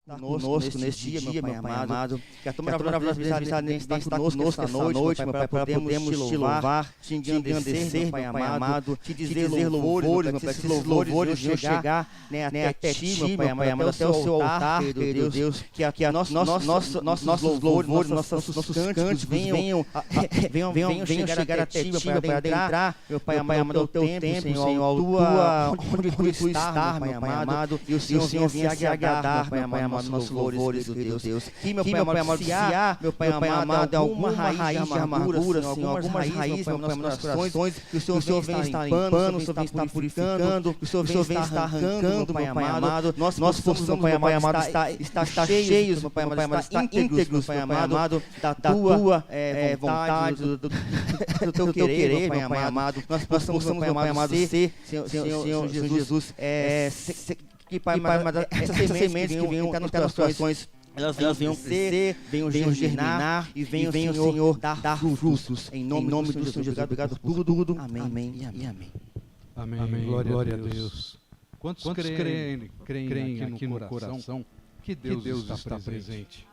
conosco neste dia, meu Pai amado, que a tua maravilhosa presença está conosco essa noite, meu Pai, para podermos te louvar, te engrandecer, meu Pai amado, te dizer louvores, meu Pai, que esses louvores venham chegar até ti, meu Pai amado, até o seu altar, querido Deus, que nossos louvores, nossos cânticos venham chegar até ti, meu Pai, adentrar, meu Pai amado, ao teu templo, Senhor, onde tu estás, meu Pai amado, e o Senhor venha se agradar, meu Pai amado, nossos louvores, Deus. Que, meu Pai amado, se há, meu Pai amado, alguma raiz de amargura, Senhor, algumas raízes, meu Pai amado, nos corações, que o Senhor venha estar limpando, o Senhor venha estar purificando, que o Senhor venha estar arrancando, meu Pai amado, nós possamos, meu Pai amado, estar cheios, meu Pai amado, estar íntegros, meu Pai amado, da tua vontade, do teu querer, meu Pai amado, nós possamos, meu Pai amado, ser, Senhor Jesus, que, Pai amado, essas sementes que venham nos corações, elas venham crescer, venham germinar e venham, Senhor, dar frutos. Em nome do Senhor Jesus, obrigado por tudo. Amém e amém. Amém. Glória a Deus. Quantos creem aqui no coração que Deus está presente?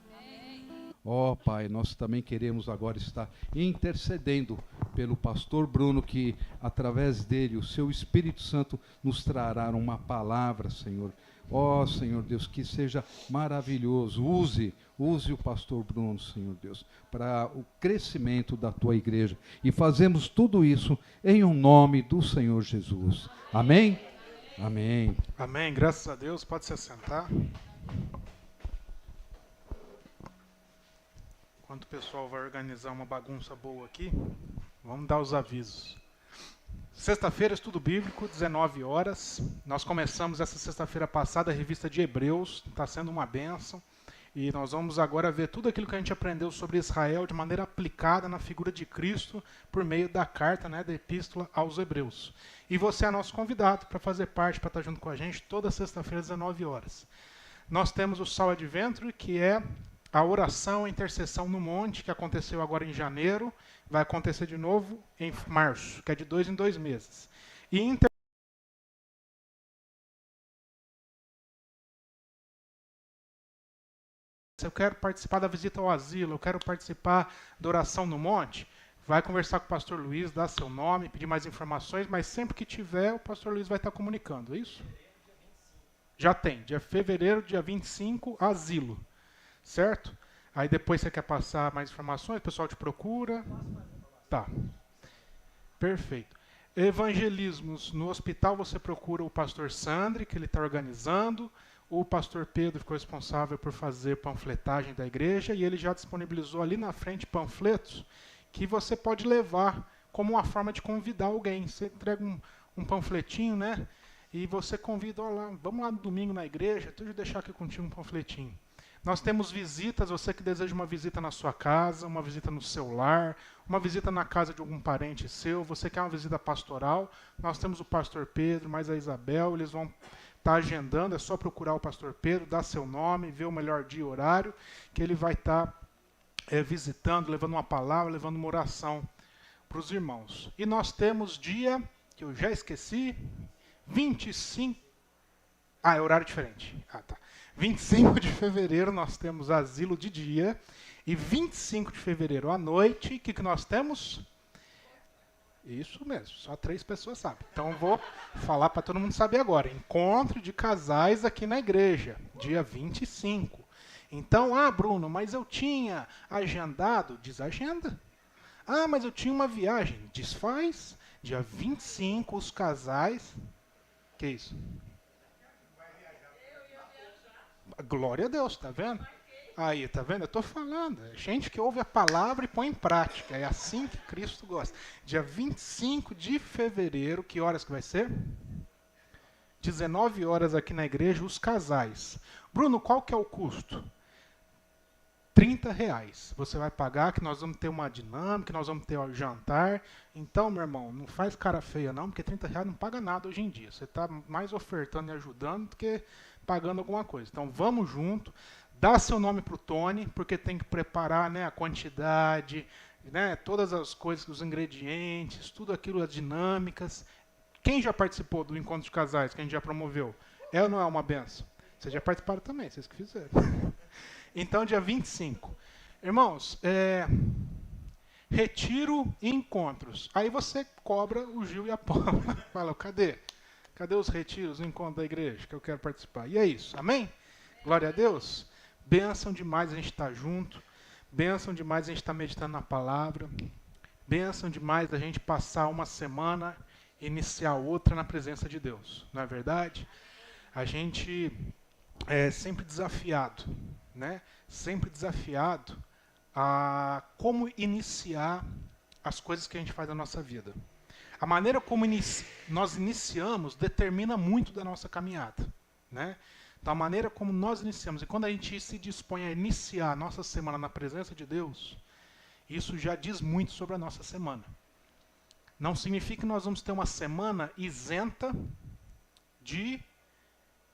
Ó Pai, nós também queremos agora estar intercedendo pelo pastor Bruno, que através dele, o seu Espírito Santo nos trará uma palavra, Senhor. Ó Senhor Deus, que seja maravilhoso. Use o pastor Bruno, Senhor Deus, para o crescimento da tua igreja. E fazemos tudo isso em um nome do Senhor Jesus. Amém? Amém. Amém. Graças a Deus. Pode se assentar. Enquanto o pessoal vai organizar uma bagunça boa aqui, vamos dar os avisos. Sexta-feira, estudo bíblico, 19 horas. Nós começamos essa sexta-feira passada a revista de Hebreus, está sendo uma bênção. E nós vamos agora ver tudo aquilo que a gente aprendeu sobre Israel de maneira aplicada na figura de Cristo por meio da carta, da epístola aos Hebreus. E você é nosso convidado para fazer parte, para estar junto com a gente toda sexta-feira, 19 horas. Nós temos o Sol Adventure, que é a oração, a intercessão no monte, que aconteceu agora em janeiro, vai acontecer de novo em março, que é de 2 em 2 meses. E eu quero participar da visita ao asilo, eu quero participar da oração no monte, vai conversar com o pastor Luiz, dar seu nome, pedir mais informações, mas sempre que tiver, o pastor Luiz vai estar comunicando, é isso? Já tem, dia fevereiro, dia 25, asilo. Certo? Aí depois você quer passar mais informações, o pessoal te procura. Tá. Perfeito. Evangelismos no hospital, você procura o pastor Sandri, que ele está organizando. O pastor Pedro ficou responsável por fazer panfletagem da igreja e ele já disponibilizou ali na frente panfletos que você pode levar como uma forma de convidar alguém. Você entrega um panfletinho, E você convida, vamos lá no domingo na igreja, deixa eu deixar aqui contigo um panfletinho. Nós temos visitas, você que deseja uma visita na sua casa, uma visita no seu lar, uma visita na casa de algum parente seu, você quer uma visita pastoral, nós temos o pastor Pedro, mais a Isabel, eles vão estar agendando, é só procurar o pastor Pedro, dar seu nome, ver o melhor dia e horário, que ele vai estar visitando, levando uma palavra, levando uma oração para os irmãos. E nós temos dia, que eu já esqueci, 25... é horário diferente. Tá. 25 de fevereiro nós temos asilo de dia e 25 de fevereiro à noite, o que nós temos? Isso mesmo, só 3 pessoas sabem. Então vou falar para todo mundo saber agora. Encontro de casais aqui na igreja, dia 25. Então, Bruno, mas eu tinha agendado, desagenda. Mas eu tinha uma viagem, desfaz. Dia 25, os casais... Que isso? Glória a Deus, tá vendo? Aí, tá vendo? Eu estou falando. É gente que ouve a palavra e põe em prática. É assim que Cristo gosta. Dia 25 de fevereiro, que horas que vai ser? 19 horas aqui na igreja, os casais. Bruno, qual que é o custo? R$30. Você vai pagar, que nós vamos ter uma dinâmica, que nós vamos ter um jantar. Então, meu irmão, não faz cara feia não, porque R$30 não paga nada hoje em dia. Você está mais ofertando e ajudando do que pagando alguma coisa. Então, vamos junto. Dá seu nome para o Tony, porque tem que preparar a quantidade, todas as coisas, os ingredientes, tudo aquilo, as dinâmicas. Quem já participou do encontro de casais que a gente já promoveu? É ou não é uma benção? Vocês já participaram também, vocês que fizeram. Então, dia 25. Irmãos, retiro e encontros. Aí você cobra o Gil e a Paula. Fala, cadê? Cadê os retiros, o encontro da igreja que eu quero participar? E é isso, amém? Glória a Deus. Bênção demais a gente estar junto. Bênção demais a gente estar meditando na palavra. Bênção demais a gente passar uma semana e iniciar outra na presença de Deus. Não é verdade? A gente é sempre desafiado, né? Sempre desafiado a como iniciar as coisas que a gente faz na nossa vida. A maneira como nós iniciamos determina muito da nossa caminhada, né? Então, a maneira como nós iniciamos, e quando a gente se dispõe a iniciar a nossa semana na presença de Deus, isso já diz muito sobre a nossa semana. Não significa que nós vamos ter uma semana isenta de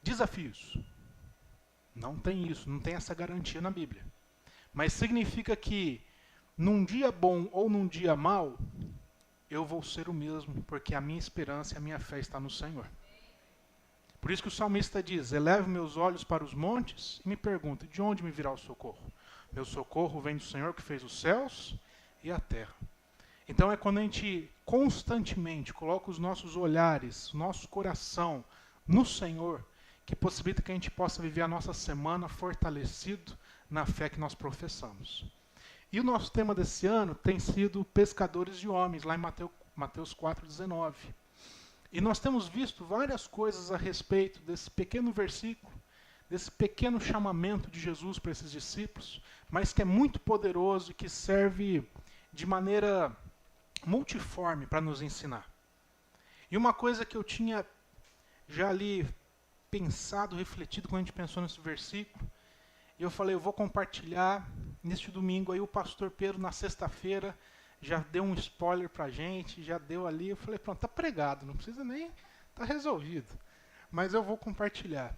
desafios. Não tem isso, não tem essa garantia na Bíblia. Mas significa que num dia bom ou num dia mau, eu vou ser o mesmo, porque a minha esperança e a minha fé está no Senhor. Por isso que o salmista diz, elevo meus olhos para os montes e me pergunto, de onde me virá o socorro? Meu socorro vem do Senhor que fez os céus e a terra. Então é quando a gente constantemente coloca os nossos olhares, nosso coração no Senhor, que possibilita que a gente possa viver a nossa semana fortalecido na fé que nós professamos. E o nosso tema desse ano tem sido pescadores de homens, lá em Mateus 4,19. E nós temos visto várias coisas a respeito desse pequeno versículo, desse pequeno chamamento de Jesus para esses discípulos, mas que é muito poderoso e que serve de maneira multiforme para nos ensinar. E uma coisa que eu tinha já ali pensado, refletido quando a gente pensou nesse versículo, e eu falei, eu vou compartilhar neste domingo. Aí o pastor Pedro, na sexta-feira, já deu um spoiler para a gente, já deu ali. Eu falei, pronto, está pregado, não precisa nem, está resolvido. Mas eu vou compartilhar.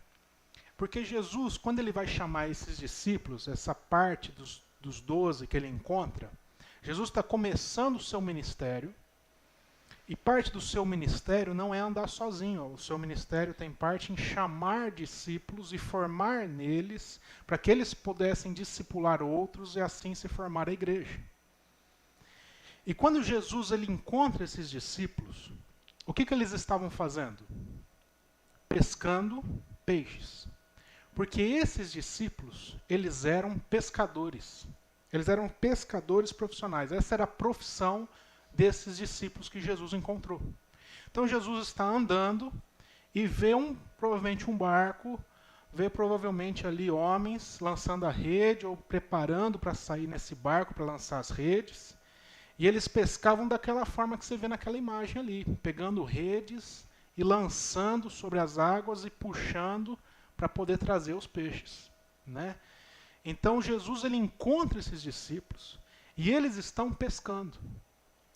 Porque Jesus, quando ele vai chamar esses discípulos, essa parte dos 12 que ele encontra, Jesus está começando o seu ministério, e parte do seu ministério não é andar sozinho. O seu ministério tem parte em chamar discípulos e formar neles, para que eles pudessem discipular outros e assim se formar a igreja. E quando Jesus ele encontra esses discípulos, o que eles estavam fazendo? Pescando peixes. Porque esses discípulos, eles eram pescadores. Eles eram pescadores profissionais. Essa era a profissão desses discípulos que Jesus encontrou. Então Jesus está andando e vê provavelmente um barco, vê provavelmente ali homens lançando a rede ou preparando para sair nesse barco para lançar as redes. E eles pescavam daquela forma que você vê naquela imagem ali, pegando redes e lançando sobre as águas e puxando para poder trazer os peixes, né? Então Jesus ele encontra esses discípulos e eles estão pescando.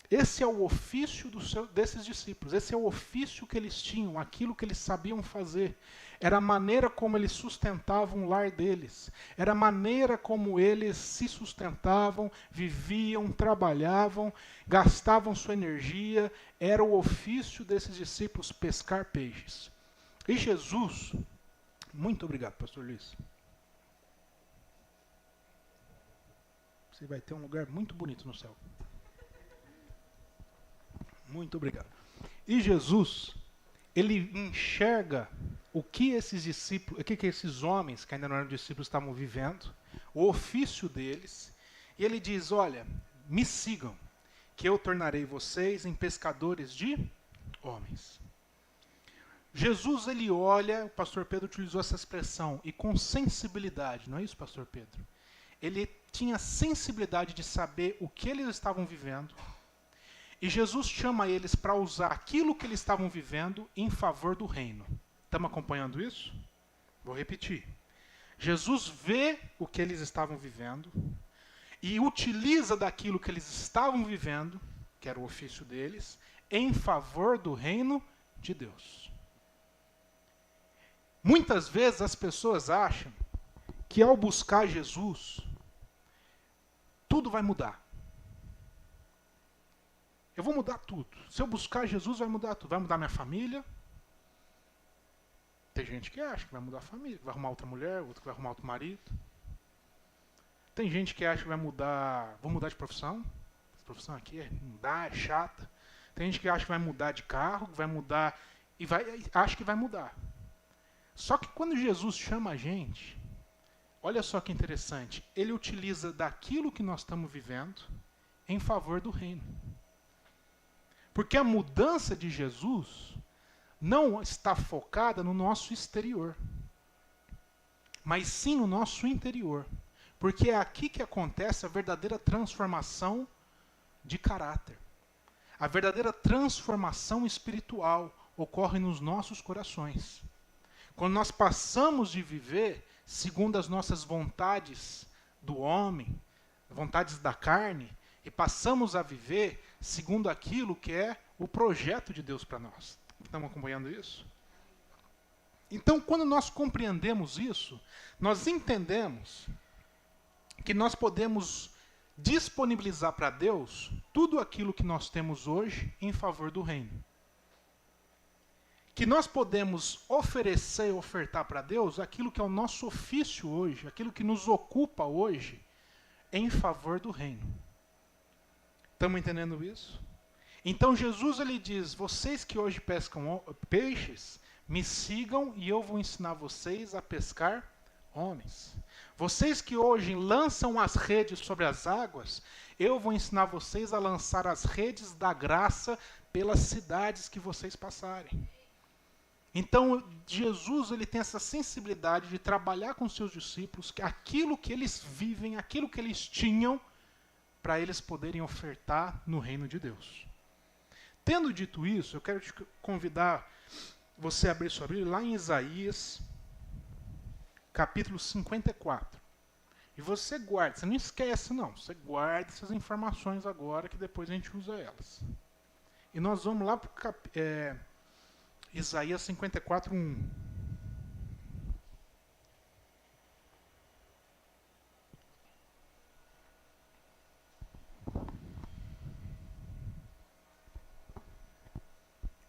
Esse é o ofício desses discípulos, esse é o ofício que eles tinham, aquilo que eles sabiam fazer. Era a maneira como eles sustentavam o lar deles, era a maneira como eles se sustentavam, viviam, trabalhavam, gastavam sua energia. Era o ofício desses discípulos pescar peixes. E Jesus, muito obrigado, pastor Luiz. Você vai ter um lugar muito bonito no céu. Muito obrigado. E Jesus, ele enxerga o que esses discípulos, o que esses homens que ainda não eram discípulos estavam vivendo, o ofício deles, e ele diz, olha, me sigam, que eu tornarei vocês em pescadores de homens. Jesus, ele olha, o pastor Pedro utilizou essa expressão, e com sensibilidade, não é isso, pastor Pedro? Ele tinha sensibilidade de saber o que eles estavam vivendo, e Jesus chama eles para usar aquilo que eles estavam vivendo em favor do reino. Estamos acompanhando isso? Vou repetir. Jesus vê o que eles estavam vivendo e utiliza daquilo que eles estavam vivendo, que era o ofício deles, em favor do reino de Deus. Muitas vezes as pessoas acham que ao buscar Jesus, tudo vai mudar. Eu vou mudar tudo. Se eu buscar Jesus, vai mudar tudo. Vai mudar minha família, Tem gente que acha que vai mudar a família, que vai arrumar outra mulher, outro que vai arrumar outro marido. Tem gente que acha que vai mudar, vou mudar de profissão. Essa profissão aqui não dá, é chata. Tem gente que acha que vai mudar de carro, que vai mudar, e acha que vai mudar. Só que quando Jesus chama a gente, olha só que interessante, ele utiliza daquilo que nós estamos vivendo em favor do reino. Porque a mudança de Jesus não está focada no nosso exterior, mas sim no nosso interior. Porque é aqui que acontece a verdadeira transformação de caráter. A verdadeira transformação espiritual ocorre nos nossos corações. Quando nós passamos de viver segundo as nossas vontades do homem, vontades da carne, e passamos a viver segundo aquilo que é o projeto de Deus para nós. Estamos acompanhando isso? Então, quando nós compreendemos isso, nós entendemos que nós podemos disponibilizar para Deus tudo aquilo que nós temos hoje em favor do reino. Que nós podemos oferecer e ofertar para Deus aquilo que é o nosso ofício hoje, aquilo que nos ocupa hoje, em favor do reino. Estamos entendendo isso? Então Jesus ele diz, vocês que hoje pescam peixes, me sigam e eu vou ensinar vocês a pescar homens. Vocês que hoje lançam as redes sobre as águas, eu vou ensinar vocês a lançar as redes da graça pelas cidades que vocês passarem. Então, Jesus ele tem essa sensibilidade de trabalhar com seus discípulos, que aquilo que eles vivem, aquilo que eles tinham, para eles poderem ofertar no reino de Deus. Tendo dito isso, eu quero te convidar você a abrir sua Bíblia lá em Isaías, capítulo 54. E você guarda, você não esquece não, você guarda essas informações agora que depois a gente usa elas. E nós vamos lá para Isaías 54, 1.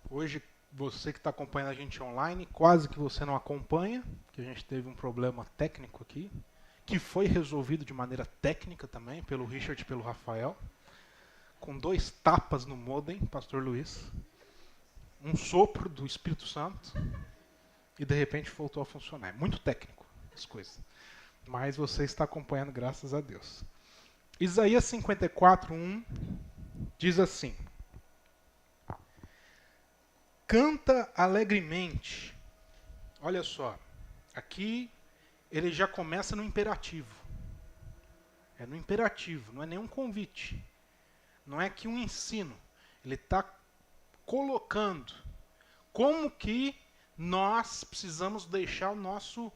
Hoje, você que está acompanhando a gente online, quase que você não acompanha, que a gente teve um problema técnico aqui, que foi resolvido de maneira técnica também, pelo Richard e pelo Rafael, com 2 tapas no modem, Pastor Luiz, um sopro do Espírito Santo, e de repente voltou a funcionar. É muito técnico as coisas. Mas você está acompanhando, graças a Deus. Isaías 54, 1 diz assim: canta alegremente. Olha só, aqui ele já começa no imperativo. É no imperativo, não é nenhum convite. Não é aqui um ensino. Ele está colocando como que nós precisamos deixar o nosso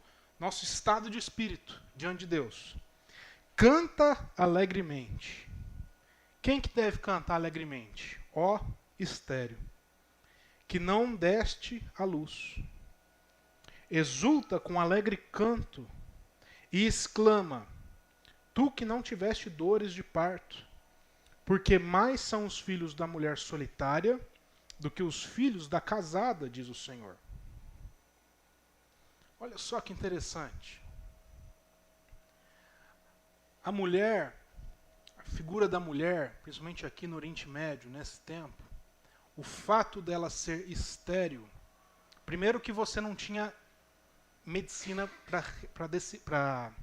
estado de espírito diante de Deus. Canta alegremente. Quem que deve cantar alegremente? Ó estéreo, que não deste a luz. Exulta com alegre canto e exclama, tu que não tiveste dores de parto, porque mais são os filhos da mulher solitária do que os filhos da casada, diz o Senhor. Olha só que interessante. A mulher, a figura da mulher, principalmente aqui no Oriente Médio, nesse tempo, o fato dela ser estéril, primeiro que você não tinha medicina para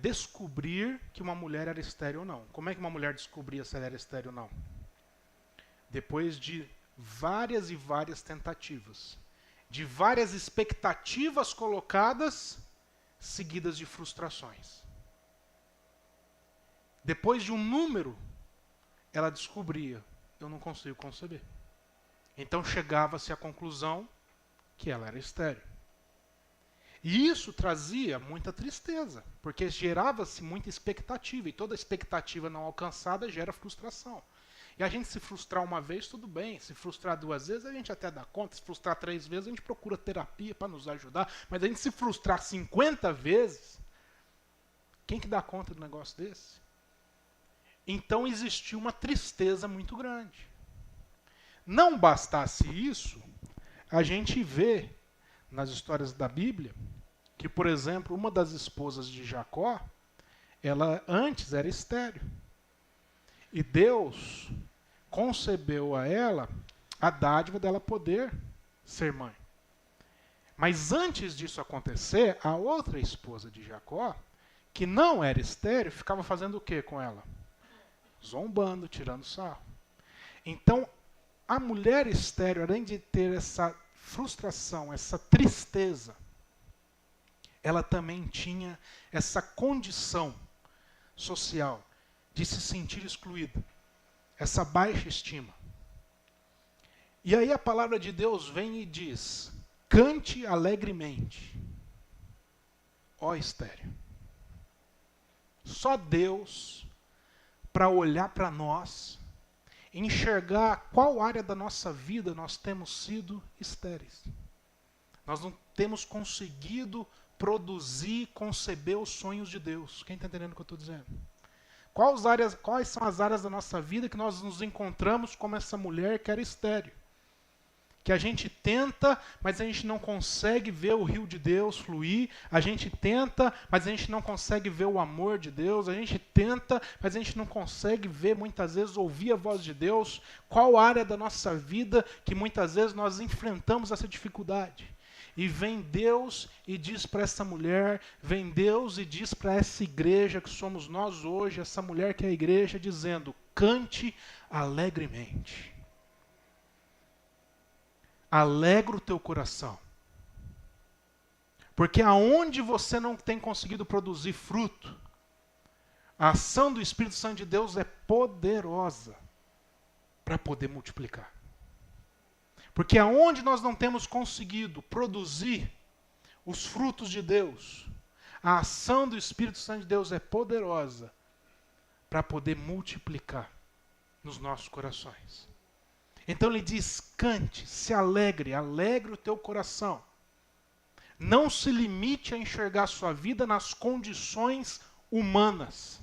descobrir que uma mulher era estéril ou não. Como é que uma mulher descobria se ela era estéril ou não? Depois de várias e várias tentativas, de várias expectativas colocadas, seguidas de frustrações. Depois de um número, ela descobria, eu não consigo conceber. Então chegava-se à conclusão que ela era estéril. E isso trazia muita tristeza, porque gerava-se muita expectativa, e toda expectativa não alcançada gera frustração. E a gente se frustrar uma vez, tudo bem. Se frustrar 2 vezes, a gente até dá conta. Se frustrar 3 vezes, a gente procura terapia para nos ajudar. Mas a gente se frustrar 50 vezes, quem que dá conta do negócio desse? Então existiu uma tristeza muito grande. Não bastasse isso, a gente vê nas histórias da Bíblia que, por exemplo, uma das esposas de Jacó, ela antes era estéril. E Deus concebeu a ela a dádiva dela poder ser mãe. Mas antes disso acontecer, a outra esposa de Jacó, que não era estéril, ficava fazendo o que com ela? Zombando, tirando sarro. Então, a mulher estéril, além de ter essa frustração, essa tristeza, ela também tinha essa condição social de se sentir excluída, essa baixa estima. E aí a palavra de Deus vem e diz: cante alegremente, ó estéril. Só Deus, para olhar para nós, enxergar qual área da nossa vida nós temos sido estéreis. Nós não temos conseguido produzir, conceber os sonhos de Deus. Quem está entendendo o que eu estou dizendo? Quais são as áreas da nossa vida que nós nos encontramos como essa mulher que era estéril? Que a gente tenta, mas a gente não consegue ver o rio de Deus fluir. A gente tenta, mas a gente não consegue ver o amor de Deus. A gente tenta, mas a gente não consegue ver, muitas vezes, ouvir a voz de Deus. Qual área da nossa vida que muitas vezes nós enfrentamos essa dificuldade? E vem Deus e diz para essa mulher, vem Deus e diz para essa igreja que somos nós hoje, essa mulher que é a igreja, dizendo: cante alegremente. Alegra o teu coração. Porque aonde você não tem conseguido produzir fruto, a ação do Espírito Santo de Deus é poderosa para poder multiplicar. Porque aonde nós não temos conseguido produzir os frutos de Deus, a ação do Espírito Santo de Deus é poderosa para poder multiplicar nos nossos corações. Então ele diz: cante, se alegre, alegre o teu coração. Não se limite a enxergar a sua vida nas condições humanas.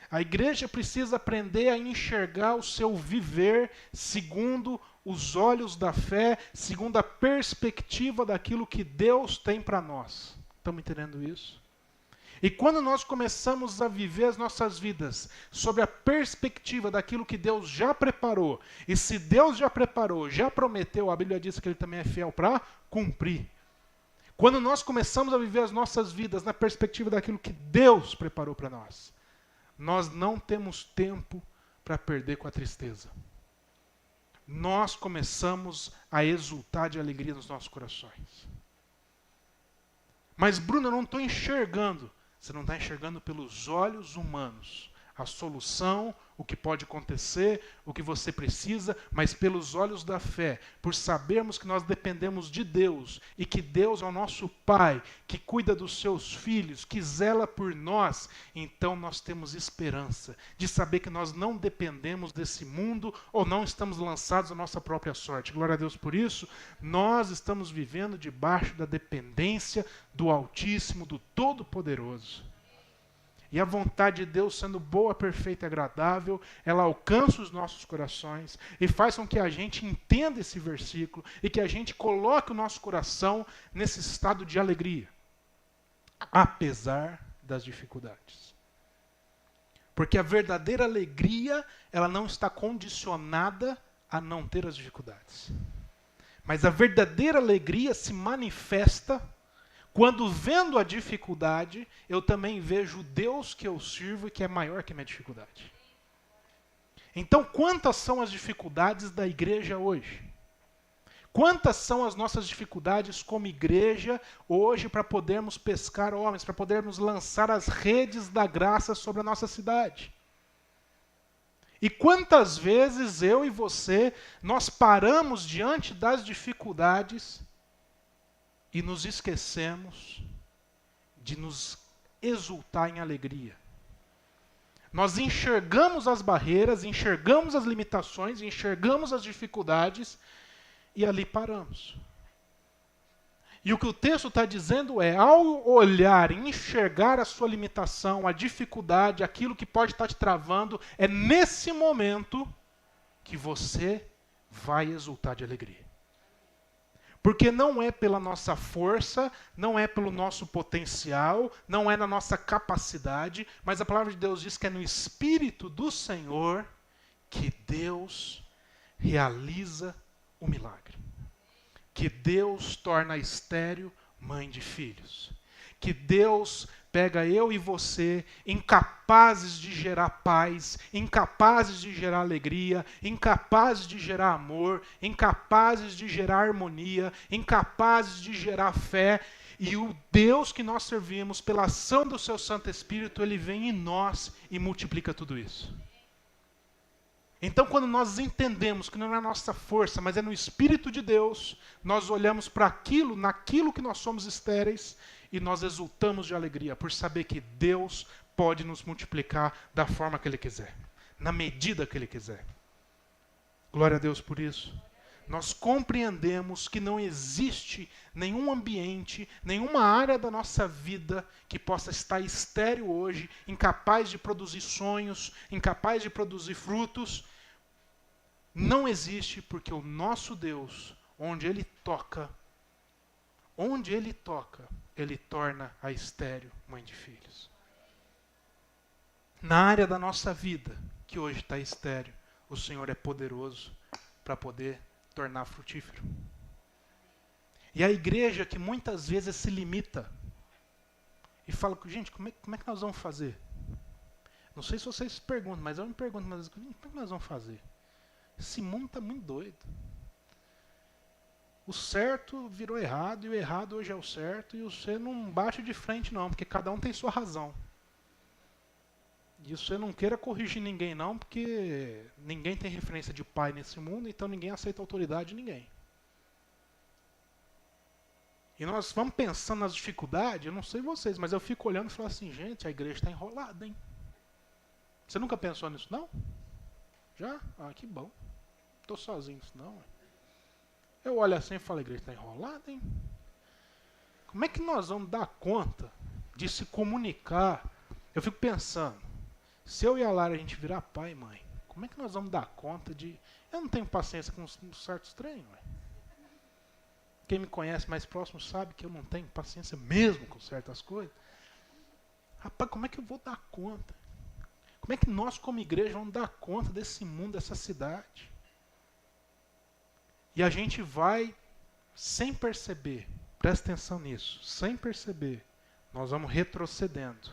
A igreja precisa aprender a enxergar o seu viver segundo os olhos da fé, segundo a perspectiva daquilo que Deus tem para nós. Estamos entendendo isso? E quando nós começamos a viver as nossas vidas sob a perspectiva daquilo que Deus já preparou, e se Deus já preparou, já prometeu, a Bíblia diz que Ele também é fiel para cumprir. Quando nós começamos a viver as nossas vidas na perspectiva daquilo que Deus preparou para nós, nós não temos tempo para perder com a tristeza. Nós começamos a exultar de alegria nos nossos corações. Mas, Bruno, eu não estou enxergando. Você não está enxergando pelos olhos humanos a solução, o que pode acontecer, o que você precisa, mas pelos olhos da fé, por sabermos que nós dependemos de Deus e que Deus é o nosso Pai, que cuida dos seus filhos, que zela por nós, então nós temos esperança de saber que nós não dependemos desse mundo ou não estamos lançados à nossa própria sorte. Glória a Deus por isso. Nós estamos vivendo debaixo da dependência do Altíssimo, do Todo-Poderoso. E a vontade de Deus, sendo boa, perfeita e agradável, ela alcança os nossos corações e faz com que a gente entenda esse versículo e que a gente coloque o nosso coração nesse estado de alegria, apesar das dificuldades. Porque a verdadeira alegria, ela não está condicionada a não ter as dificuldades. Mas a verdadeira alegria se manifesta quando, vendo a dificuldade, eu também vejo o Deus que eu sirvo e que é maior que a minha dificuldade. Então, quantas são as dificuldades da igreja hoje? Quantas são as nossas dificuldades como igreja hoje para podermos pescar homens, para podermos lançar as redes da graça sobre a nossa cidade? E quantas vezes eu e você, nós paramos diante das dificuldades e nos esquecemos de nos exultar em alegria. Nós enxergamos as barreiras, enxergamos as limitações, enxergamos as dificuldades e ali paramos. E o que o texto está dizendo é, ao olhar e enxergar a sua limitação, a dificuldade, aquilo que pode estar te travando, é nesse momento que você vai exultar de alegria. Porque não é pela nossa força, não é pelo nosso potencial, não é na nossa capacidade, mas a palavra de Deus diz que é no Espírito do Senhor que Deus realiza o milagre. Que Deus torna estéril mãe de filhos. Que Deus pega eu e você, incapazes de gerar paz, incapazes de gerar alegria, incapazes de gerar amor, incapazes de gerar harmonia, incapazes de gerar fé, e o Deus que nós servimos, pela ação do seu Santo Espírito, ele vem em nós e multiplica tudo isso. Então, quando nós entendemos que não é a nossa força, mas é no Espírito de Deus, nós olhamos para aquilo, naquilo que nós somos estéreis, e nós exultamos de alegria por saber que Deus pode nos multiplicar da forma que Ele quiser, na medida que Ele quiser. Glória a Deus por isso. Nós compreendemos que não existe nenhum ambiente, nenhuma área da nossa vida que possa estar estéril hoje, incapaz de produzir sonhos, incapaz de produzir frutos. Não existe, porque o nosso Deus, onde Ele toca, Ele torna a estéril mãe de filhos. Na área da nossa vida, que hoje está estéril, o Senhor é poderoso para poder tornar frutífero. E a igreja que muitas vezes se limita e fala, gente, como é que nós vamos fazer? Não sei se vocês se perguntam, mas eu me pergunto, mas como é que nós vamos fazer? Esse mundo está muito doido. O certo virou errado, e o errado hoje é o certo, e você não bate de frente não, porque cada um tem sua razão. E você não queira corrigir ninguém não, porque ninguém tem referência de pai nesse mundo, então ninguém aceita a autoridade de ninguém. E nós vamos pensando nas dificuldades, eu não sei vocês, mas eu fico olhando e falo assim, gente, a igreja está enrolada, hein? Você nunca pensou nisso não? Já? Ah, que bom. Estou sozinho nisso não. Eu olho assim e falo, a igreja está enrolada, hein? Como é que nós vamos dar conta de se comunicar? Eu fico pensando, se eu e a Lara a gente virar pai e mãe, como é que nós vamos dar conta de... Eu não tenho paciência com um certo estranho, ué. Quem me conhece mais próximo sabe que eu não tenho paciência mesmo com certas coisas. Rapaz, como é que eu vou dar conta? Como é que nós como igreja vamos dar conta desse mundo, dessa cidade? E a gente vai, sem perceber, presta atenção nisso, sem perceber, nós vamos retrocedendo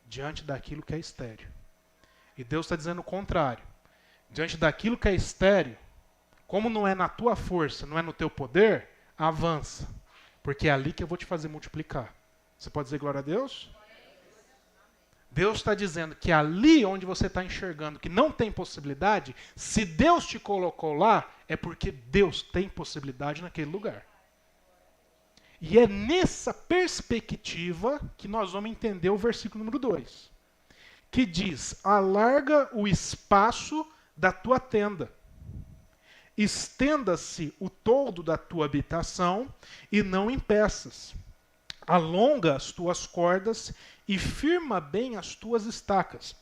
diante daquilo que é estéril. E Deus está dizendo o contrário. Diante daquilo que é estéril, como não é na tua força, não é no teu poder, avança. Porque é ali que eu vou te fazer multiplicar. Você pode dizer glória a Deus? Deus está dizendo que ali onde você está enxergando que não tem possibilidade, se Deus te colocou lá, é porque Deus tem possibilidade naquele lugar. E é nessa perspectiva que nós vamos entender o versículo número 2. Que diz, alarga o espaço da tua tenda. Estenda-se o toldo da tua habitação e não impeças. Alonga as tuas cordas e firma bem as tuas estacas,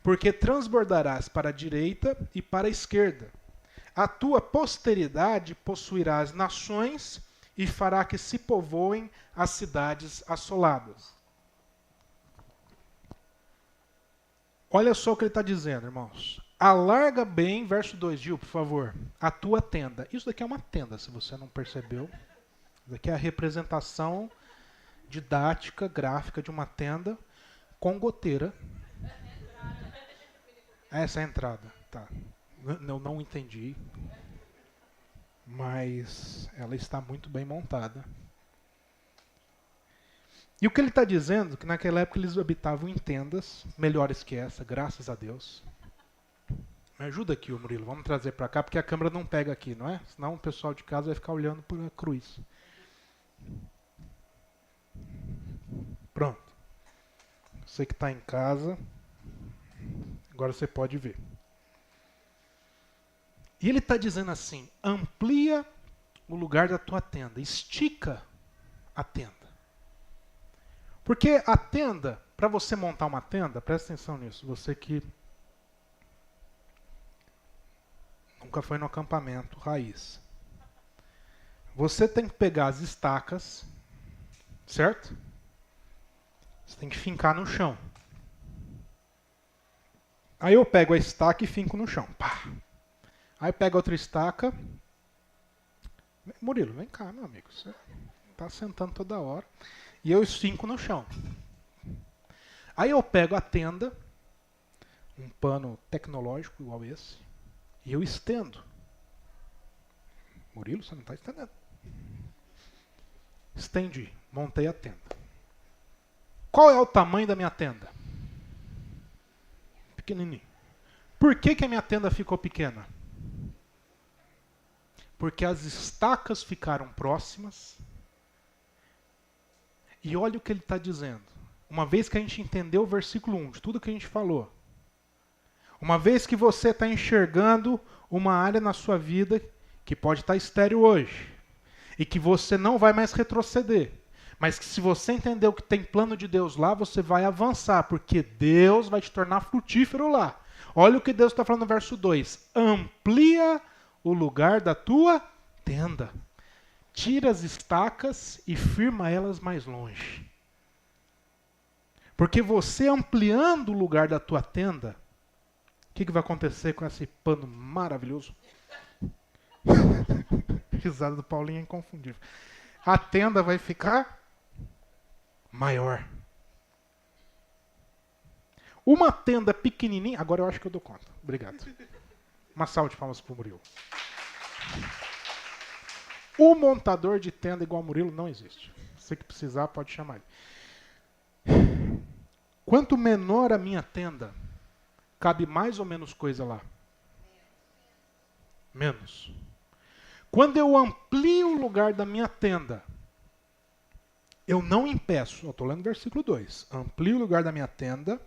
porque transbordarás para a direita e para a esquerda. A tua posteridade possuirá as nações e fará que se povoem as cidades assoladas. Olha só o que ele está dizendo, irmãos. Alarga bem, verso 2, Gil, por favor, a tua tenda. Isso daqui é uma tenda, se você não percebeu. Isso daqui é a representação didática, gráfica de uma tenda com goteira. Essa é a entrada, tá. Eu não entendi, mas ela está muito bem montada. E o que ele está dizendo, que naquela época eles habitavam em tendas, melhores que essa, graças a Deus. Me ajuda aqui, Murilo, vamos trazer para cá, porque a câmera não pega aqui, não é? Senão o pessoal de casa vai ficar olhando para a cruz. Pronto. Você que está em casa, agora você pode ver. E ele está dizendo assim, amplia o lugar da tua tenda, estica a tenda. Porque a tenda, para você montar uma tenda, presta atenção nisso, você que nunca foi no acampamento raiz. Você tem que pegar as estacas, certo? Você tem que fincar no chão. Aí eu pego a estaca e finco no chão. Pá. Aí pego outra estaca. Murilo, vem cá, meu amigo. Você está sentando toda hora. E eu finco no chão. Aí eu pego a tenda, um pano tecnológico igual esse, e eu estendo. Murilo, você não está estendendo. Estendi, montei a tenda. Qual é o tamanho da minha tenda? Pequenininho. Por que a minha tenda ficou pequena? Porque as estacas ficaram próximas. E olha o que ele está dizendo. Uma vez que a gente entendeu o versículo 1, de tudo que a gente falou. Uma vez que você está enxergando uma área na sua vida que pode estar estéril hoje. E que você não vai mais retroceder. Mas que se você entender que tem plano de Deus lá, você vai avançar. Porque Deus vai te tornar frutífero lá. Olha o que Deus está falando no verso 2. Amplia o lugar da tua tenda. Tira as estacas e firma elas mais longe. Porque você ampliando o lugar da tua tenda, o que vai acontecer com esse pano maravilhoso? Risada do Paulinho é inconfundível. A tenda vai ficar maior. Uma tenda pequenininha... Agora eu acho que eu dou conta. Obrigado. Uma salva de palmas para o Murilo. O montador de tenda igual ao Murilo não existe. Se que precisar, pode chamar ele. Quanto menor a minha tenda, cabe mais ou menos coisa lá? Menos. Quando eu amplio o lugar da minha tenda, eu não impeço. Eu estou lendo o versículo 2. Amplio o lugar da minha tenda,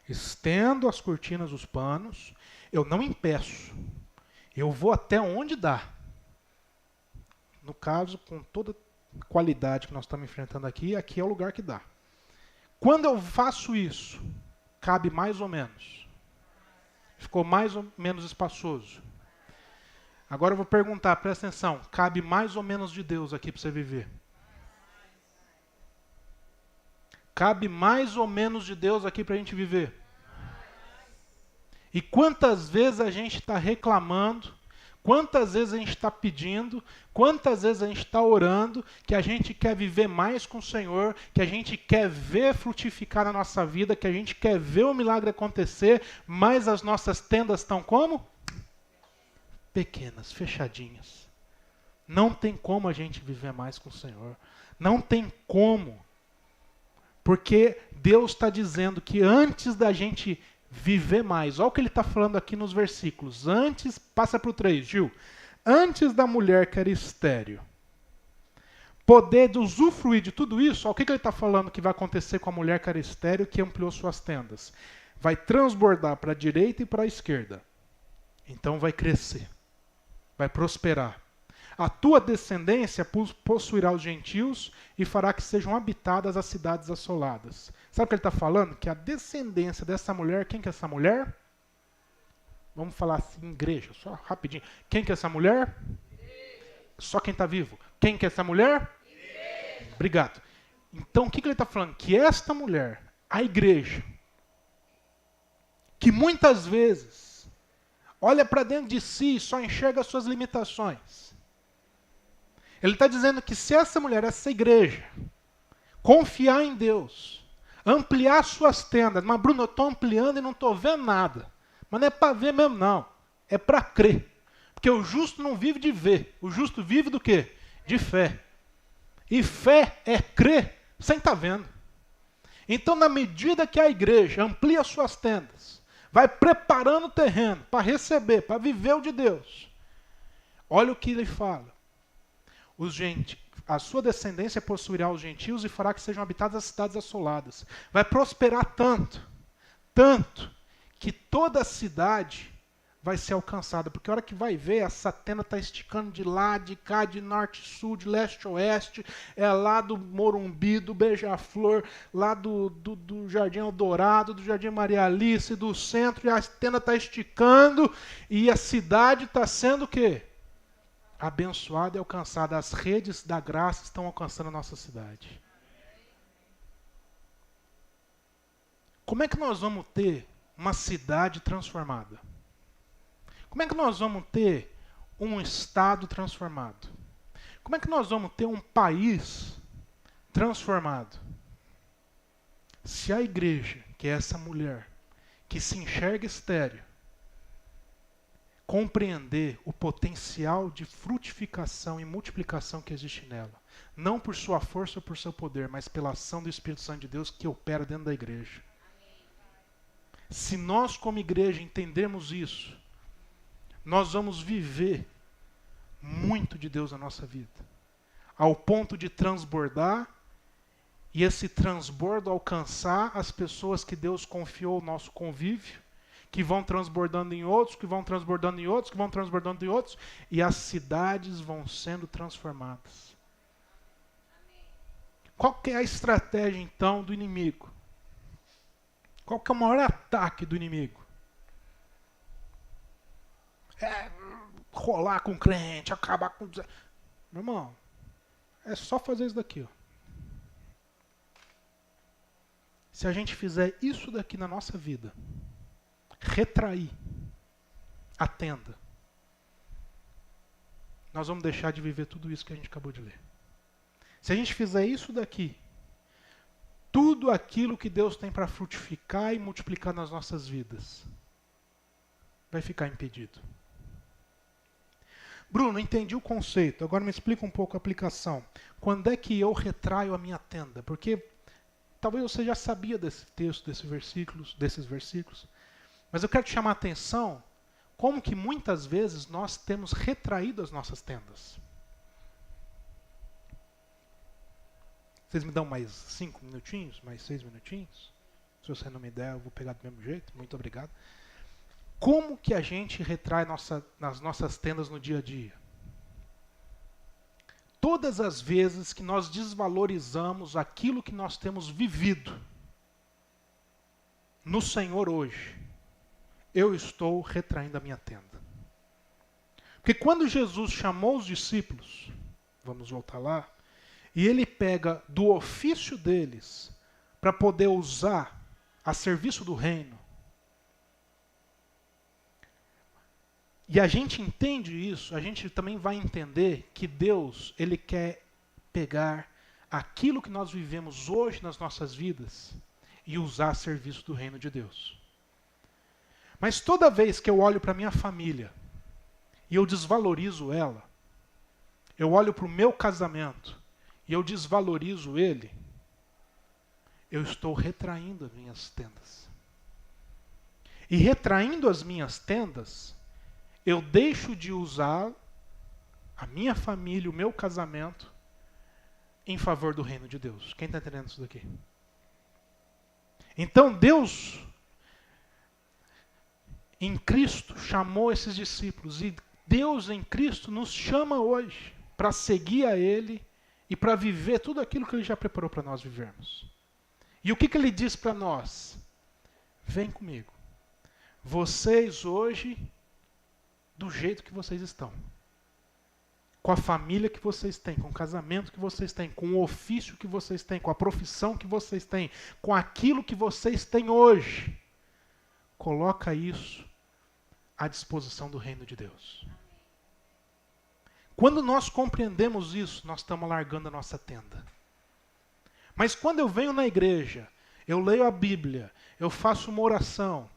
estendo as cortinas, os panos, eu não impeço. Eu vou até onde dá. No caso, com toda a qualidade que nós estamos enfrentando aqui, aqui é o lugar que dá. Quando eu faço isso, cabe mais ou menos. Ficou mais ou menos espaçoso. Agora eu vou perguntar, presta atenção, cabe mais ou menos de Deus aqui para você viver? Cabe mais ou menos de Deus aqui para a gente viver? E quantas vezes a gente está reclamando, quantas vezes a gente está pedindo, quantas vezes a gente está orando, que a gente quer viver mais com o Senhor, que a gente quer ver frutificar na nossa vida, que a gente quer ver o milagre acontecer, mas as nossas tendas estão como? Pequenas, fechadinhas. Não tem como a gente viver mais com o Senhor. Não tem como. Porque Deus está dizendo que antes da gente viver mais, olha o que ele está falando aqui nos versículos. Antes, passa para o 3, Gil. Antes da mulher que era estéril poder usufruir de tudo isso, olha o que ele está falando que vai acontecer com a mulher que era estéril que ampliou suas tendas. Vai transbordar para a direita e para a esquerda. Então vai crescer. Vai prosperar. A tua descendência possuirá os gentios e fará que sejam habitadas as cidades assoladas. Sabe o que ele está falando? Que a descendência dessa mulher, quem que é essa mulher? Vamos falar assim, igreja, só rapidinho. Quem que é essa mulher? Só quem está vivo. Quem que é essa mulher? Obrigado. Então, o que ele está falando? Que esta mulher, a igreja, que muitas vezes olha para dentro de si e só enxerga as suas limitações. Ele está dizendo que se essa mulher, essa igreja, confiar em Deus, ampliar suas tendas, mas Bruno, eu estou ampliando e não estou vendo nada. Mas não é para ver mesmo, não. É para crer. Porque o justo não vive de ver. O justo vive do quê? De fé. E fé é crer sem estar vendo. Então, na medida que a igreja amplia suas tendas, vai preparando o terreno para receber, para viver o de Deus. Olha o que ele fala. A sua descendência possuirá os gentios e fará que sejam habitadas as cidades assoladas. Vai prosperar tanto, que toda a cidade vai ser alcançada. Porque a hora que vai ver, essa tenda está esticando de lá, de cá, de norte, sul, de leste, oeste. É lá do Morumbi, do Beija-Flor, lá do Jardim Eldorado, do Jardim Maria Alice, do centro. E a tenda está esticando e a cidade está sendo o quê? abençoada e alcançada. As redes da graça estão alcançando a nossa cidade. Como é que nós vamos ter uma cidade transformada? Como é que nós vamos ter um estado transformado? Como é que nós vamos ter um país transformado? Se a igreja, que é essa mulher, que se enxerga estéril, compreender o potencial de frutificação e multiplicação que existe nela, não por sua força ou por seu poder, mas pela ação do Espírito Santo de Deus que opera dentro da igreja. Se nós como igreja entendermos isso, nós vamos viver muito de Deus na nossa vida, ao ponto de transbordar, e esse transbordo alcançar as pessoas que Deus confiou o nosso convívio, que vão transbordando em outros, que vão transbordando em outros, que vão transbordando em outros, e as cidades vão sendo transformadas. Qual que é a estratégia, então, do inimigo? Qual que é o maior ataque do inimigo? É rolar com o crente, acabar com... Meu irmão, é só fazer isso daqui, ó. Se a gente fizer isso daqui na nossa vida, retrair a tenda, nós vamos deixar de viver tudo isso que a gente acabou de ler. Se a gente fizer isso daqui, tudo aquilo que Deus tem para frutificar e multiplicar nas nossas vidas vai ficar impedido. Bruno, entendi o conceito. Agora me explica um pouco a aplicação. Quando é que eu retraio a minha tenda? Porque talvez você já sabia desse texto, desses versículos. Mas eu quero te chamar a atenção como que muitas vezes nós temos retraído as nossas tendas. Vocês me dão mais 5 minutinhos? Mais 6 minutinhos? Se você não me der, eu vou pegar do mesmo jeito. Muito obrigado. Como que a gente retrai nas nossas tendas no dia a dia? Todas as vezes que nós desvalorizamos aquilo que nós temos vivido no Senhor hoje, eu estou retraindo a minha tenda. Porque quando Jesus chamou os discípulos, vamos voltar lá, e ele pega do ofício deles para poder usar a serviço do reino, e a gente entende isso, a gente também vai entender que Deus, ele quer pegar aquilo que nós vivemos hoje nas nossas vidas e usar a serviço do reino de Deus. Mas toda vez que eu olho para minha família e eu desvalorizo ela, eu olho para o meu casamento e eu desvalorizo ele, eu estou retraindo as minhas tendas. E retraindo as minhas tendas, eu deixo de usar a minha família, o meu casamento, em favor do reino de Deus. Quem está entendendo isso daqui? Então Deus, em Cristo, chamou esses discípulos. E Deus em Cristo nos chama hoje para seguir a Ele e para viver tudo aquilo que Ele já preparou para nós vivermos. E o que Ele diz para nós? Vem comigo. Vocês hoje, do jeito que vocês estão, com a família que vocês têm, com o casamento que vocês têm, com o ofício que vocês têm, com a profissão que vocês têm, com aquilo que vocês têm hoje, coloca isso à disposição do reino de Deus. Quando nós compreendemos isso, nós estamos largando a nossa tenda. Mas quando eu venho na igreja, eu leio a Bíblia, eu faço uma oração,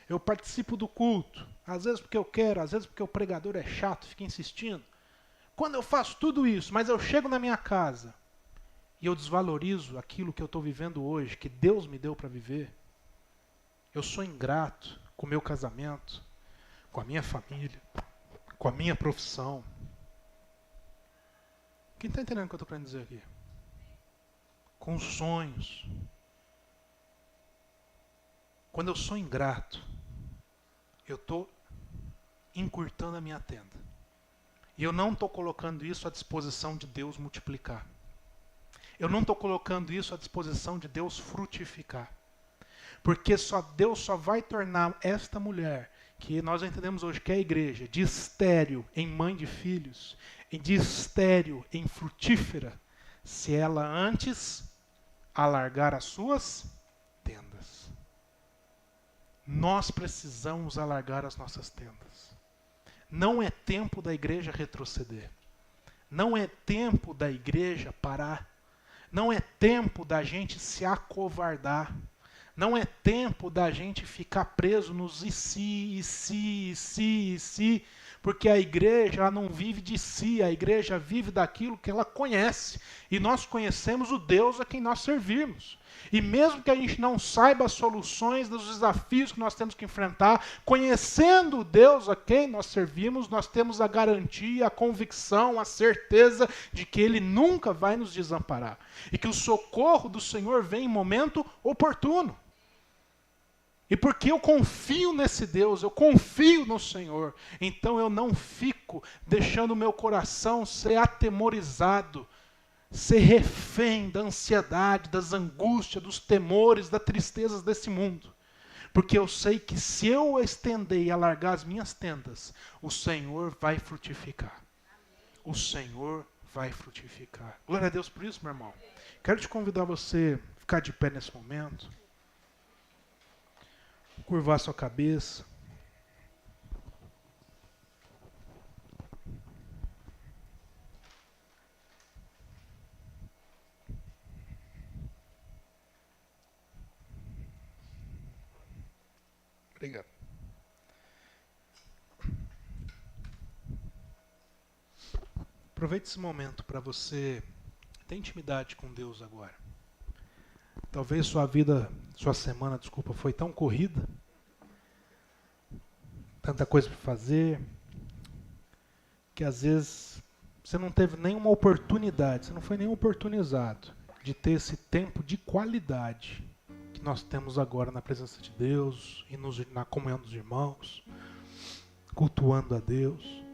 eu participo do culto, às vezes porque eu quero, às vezes porque o pregador é chato, fica insistindo. Quando eu faço tudo isso, mas eu chego na minha casa e eu desvalorizo aquilo que eu estou vivendo hoje, que Deus me deu para viver, eu sou ingrato com o meu casamento, com a minha família, com a minha profissão. Quem está entendendo o que eu estou querendo dizer aqui? Com os sonhos. Quando eu sou ingrato, eu estou encurtando a minha tenda. E eu não estou colocando isso à disposição de Deus multiplicar. Eu não estou colocando isso à disposição de Deus frutificar. Porque Deus só vai tornar esta mulher, que nós entendemos hoje que é a igreja, de estéril em mãe de filhos, e de estéril em frutífera, se ela antes alargar as suas tendas. Nós precisamos alargar as nossas tendas. Não é tempo da igreja retroceder. Não é tempo da igreja parar. Não é tempo da gente se acovardar. Não é tempo da gente ficar preso nos e se, porque a igreja ela não vive de si, a igreja vive daquilo que ela conhece. E nós conhecemos o Deus a quem nós servimos. E mesmo que a gente não saiba as soluções dos desafios que nós temos que enfrentar, conhecendo o Deus a quem nós servimos, nós temos a garantia, a convicção, a certeza de que Ele nunca vai nos desamparar. E que o socorro do Senhor vem em momento oportuno. E porque eu confio nesse Deus, eu confio no Senhor, então eu não fico deixando o meu coração ser atemorizado, ser refém da ansiedade, das angústias, dos temores, das tristezas desse mundo. Porque eu sei que se eu estender e alargar as minhas tendas, o Senhor vai frutificar. O Senhor vai frutificar. Glória a Deus por isso, meu irmão. Quero te convidar a você a ficar de pé nesse momento. Curvar sua cabeça. Obrigado. Aproveite esse momento para você ter intimidade com Deus agora. Talvez sua semana, foi tão corrida, tanta coisa para fazer, que às vezes você não teve nenhuma oportunidade, você não foi nem oportunizado de ter esse tempo de qualidade que nós temos agora na presença de Deus e na comunhão dos irmãos, cultuando a Deus.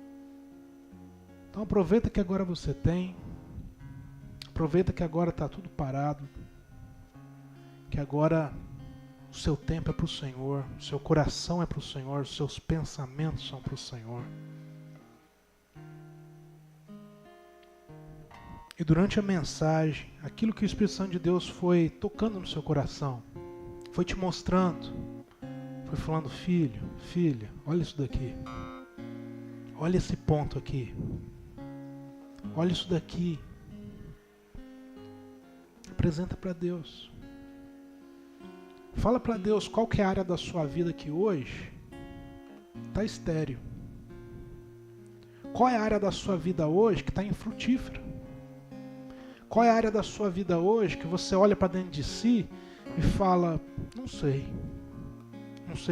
Então aproveita que agora você tem, aproveita que agora está tudo parado, que agora o seu tempo é para o Senhor, o seu coração é para o Senhor, os seus pensamentos são para o Senhor. E durante a mensagem, aquilo que o Espírito Santo de Deus foi tocando no seu coração, foi te mostrando, foi falando, filho, filha, olha isso daqui, olha esse ponto aqui, olha isso daqui, apresenta para Deus. Fala para Deus qual que é a área da sua vida que hoje está estéril. Qual é a área da sua vida hoje que está infrutífera? Qual é a área da sua vida hoje que você olha para dentro de si e fala, não sei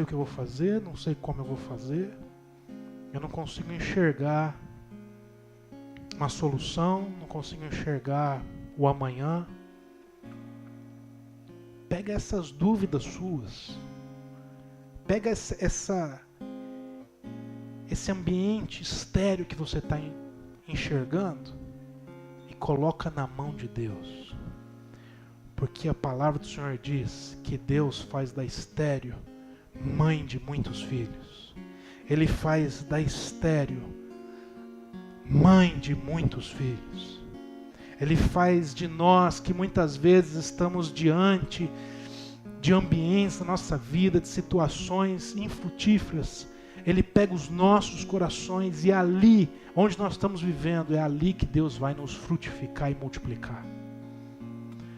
o que eu vou fazer, não sei como eu vou fazer, eu não consigo enxergar uma solução, não consigo enxergar o amanhã. Pega essas dúvidas suas, pega esse ambiente estéril que você está enxergando e coloca na mão de Deus. Porque a palavra do Senhor diz que Deus faz da estéril mãe de muitos filhos. Ele faz da estéril mãe de muitos filhos. Ele faz de nós que muitas vezes estamos diante de ambientes da nossa vida, de situações infrutíferas. Ele pega os nossos corações e é ali, onde nós estamos vivendo, é ali que Deus vai nos frutificar e multiplicar.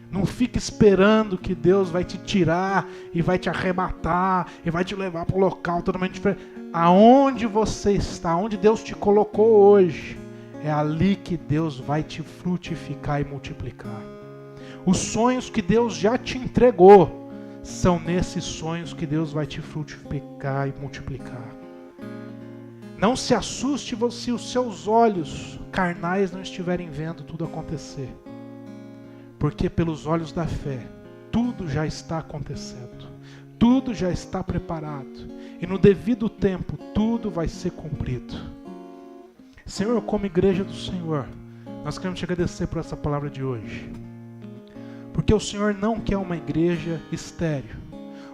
Não fique esperando que Deus vai te tirar e vai te arrematar e vai te levar para um local totalmente diferente. Aonde você está, onde Deus te colocou hoje, é ali que Deus vai te frutificar e multiplicar. Os sonhos que Deus já te entregou, são nesses sonhos que Deus vai te frutificar e multiplicar. Não se assuste se os seus olhos carnais não estiverem vendo tudo acontecer. Porque pelos olhos da fé, tudo já está acontecendo. Tudo já está preparado. E no devido tempo, tudo vai ser cumprido. Senhor, como igreja do Senhor, nós queremos te agradecer por essa palavra de hoje. Porque o Senhor não quer uma igreja estéril.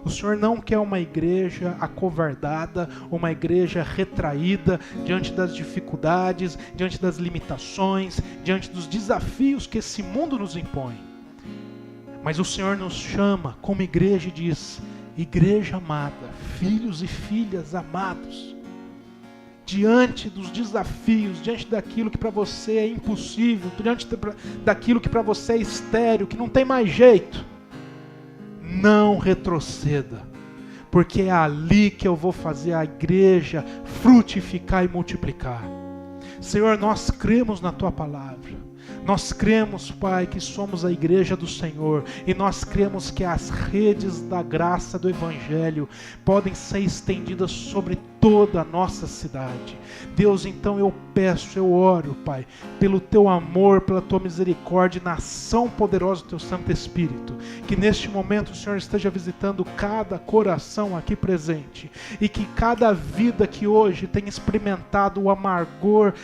O Senhor não quer uma igreja acovardada, uma igreja retraída diante das dificuldades, diante das limitações, diante dos desafios que esse mundo nos impõe. Mas o Senhor nos chama como igreja e diz: igreja amada, filhos e filhas amados, diante dos desafios, diante daquilo que para você é impossível, diante daquilo que para você é estéril, que não tem mais jeito, não retroceda, porque é ali que eu vou fazer a igreja frutificar e multiplicar. Senhor, nós cremos na Tua palavra. Nós cremos, Pai, que somos a igreja do Senhor, e nós cremos que as redes da graça do Evangelho podem ser estendidas sobre toda a nossa cidade. Deus, então eu peço, eu oro, Pai, pelo Teu amor, pela Tua misericórdia, na ação poderosa do Teu Santo Espírito, que neste momento o Senhor esteja visitando cada coração aqui presente, e que cada vida que hoje tem experimentado o amargor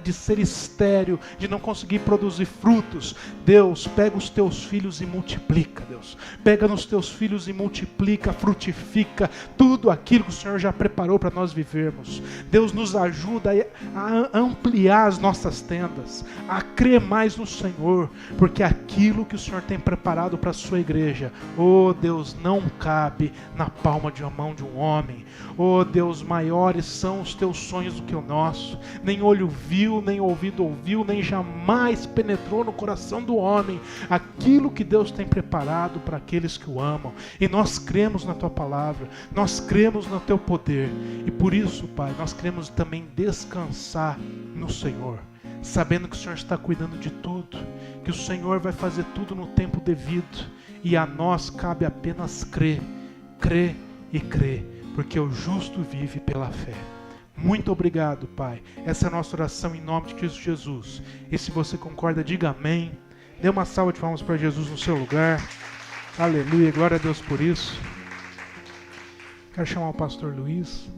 de ser estéril, de não conseguir produzir frutos, Deus, pega os Teus filhos e multiplica, Deus. Pega nos Teus filhos e multiplica, frutifica tudo aquilo que o Senhor já preparou para nós vivermos. Deus, nos ajuda a ampliar as nossas tendas, a crer mais no Senhor, porque aquilo que o Senhor tem preparado para a sua igreja, oh Deus, não cabe na palma de uma mão de um homem. Oh Deus, maiores são os Teus sonhos do que o nosso. Nem olho viu, nem ouvido ouviu, nem jamais penetrou no coração do homem aquilo que Deus tem preparado para aqueles que o amam. E nós cremos na Tua palavra, nós cremos no Teu poder, e por isso, Pai, nós queremos também descansar no Senhor, sabendo que o Senhor está cuidando de tudo, que o Senhor vai fazer tudo no tempo devido, e a nós cabe apenas crer, crer e crer, porque o justo vive pela fé. Muito obrigado, Pai. Essa é a nossa oração em nome de Cristo Jesus. E se você concorda, diga amém. Dê uma salva de palmas para Jesus no seu lugar. Aleluia, glória a Deus por isso. Quero chamar o pastor Luiz.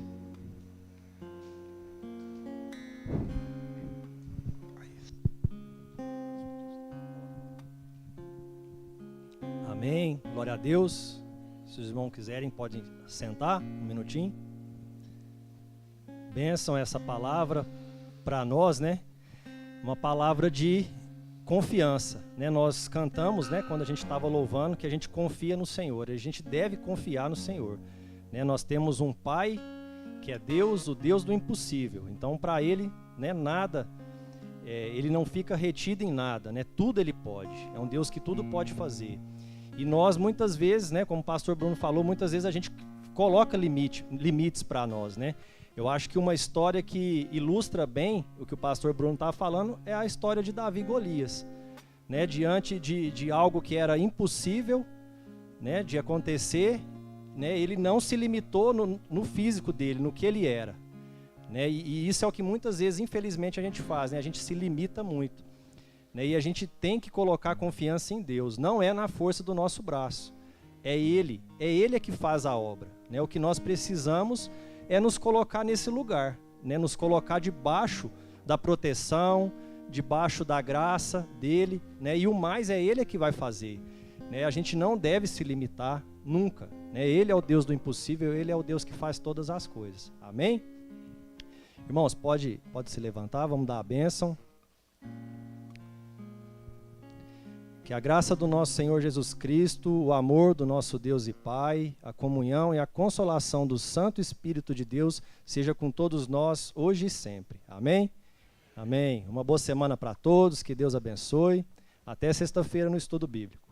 Amém, glória a Deus. Se os irmãos quiserem, podem sentar um minutinho. Bênção essa palavra para nós, né? Uma palavra de confiança, né? Nós cantamos, né, quando a gente estava louvando, que a gente confia no Senhor. A gente deve confiar no Senhor, né? Nós temos um Pai que é Deus, o Deus do impossível. Então, para Ele, né, nada, Ele não fica retido em nada, né? Tudo Ele pode. É um Deus que tudo pode fazer. E nós, muitas vezes, né, como o pastor Bruno falou, muitas vezes a gente coloca limites para nós, né? Eu acho que uma história que ilustra bem o que o pastor Bruno estava falando é a história de Davi e Golias, né? Diante de algo que era impossível, né, de acontecer, né, ele não se limitou no físico dele, no que ele era, né? E isso é o que muitas vezes, infelizmente, a gente faz, né? A gente se limita muito, né? E a gente tem que colocar confiança em Deus, não é na força do nosso braço, é Ele que faz a obra, né? O que nós precisamos é nos colocar nesse lugar, né? Nos colocar debaixo da proteção, debaixo da graça dele, né? E o mais é Ele que vai fazer, né? A gente não deve se limitar nunca, né? Ele é o Deus do impossível, Ele é o Deus que faz todas as coisas. Amém? Irmãos, pode se levantar, vamos dar a bênção. Que a graça do nosso Senhor Jesus Cristo, o amor do nosso Deus e Pai, a comunhão e a consolação do Santo Espírito de Deus seja com todos nós, hoje e sempre. Amém? Amém. Uma boa semana para todos, que Deus abençoe. Até sexta-feira no Estudo Bíblico.